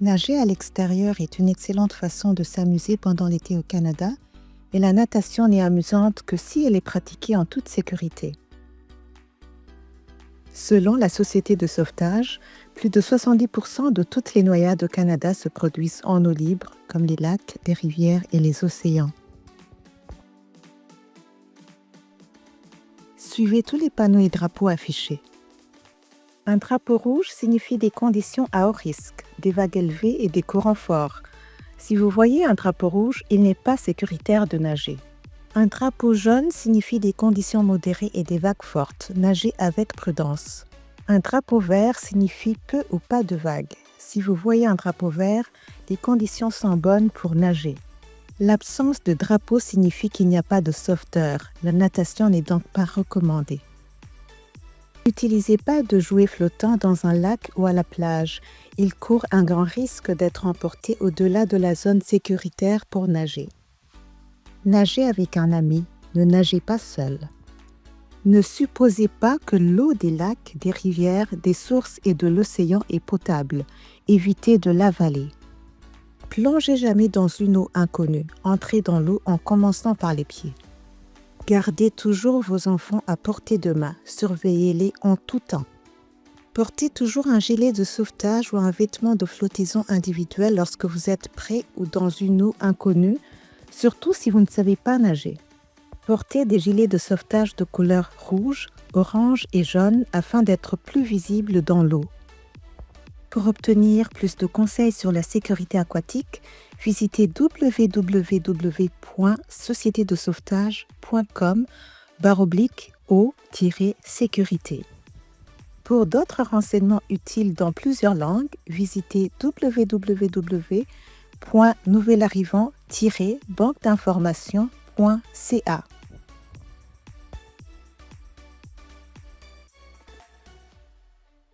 Nager à l'extérieur est une excellente façon de s'amuser pendant l'été au Canada, et la natation n'est amusante que si elle est pratiquée en toute sécurité. Selon la Société de sauvetage, plus de 70% de toutes les noyades au Canada se produisent en eau libre, comme les lacs, les rivières et les océans. Suivez tous les panneaux et drapeaux affichés. Un drapeau rouge signifie des conditions à haut risque, des vagues élevées et des courants forts. Si vous voyez un drapeau rouge, il n'est pas sécuritaire de nager. Un drapeau jaune signifie des conditions modérées et des vagues fortes. Nagez avec prudence. Un drapeau vert signifie peu ou pas de vagues. Si vous voyez un drapeau vert, les conditions sont bonnes pour nager. L'absence de drapeau signifie qu'il n'y a pas de sauveteur. La natation n'est donc pas recommandée. N'utilisez pas de jouets flottants dans un lac ou à la plage. Il court un grand risque d'être emporté au-delà de la zone sécuritaire pour nager. Nagez avec un ami, ne nagez pas seul. Ne supposez pas que l'eau des lacs, des rivières, des sources et de l'océan est potable. Évitez de l'avaler. Plongez jamais dans une eau inconnue. Entrez dans l'eau en commençant par les pieds. Gardez toujours vos enfants à portée de main. Surveillez-les en tout temps. Portez toujours un gilet de sauvetage ou un vêtement de flottaison individuel lorsque vous êtes près ou dans une eau inconnue, surtout si vous ne savez pas nager. Portez des gilets de sauvetage de couleur rouge, orange et jaune afin d'être plus visible dans l'eau. Pour obtenir plus de conseils sur la sécurité aquatique, visitez www.sociétédesauvetage.com/eau-sécurité. Pour d'autres renseignements utiles dans plusieurs langues, visitez www.nouvelarrivant-banquedinformation.ca.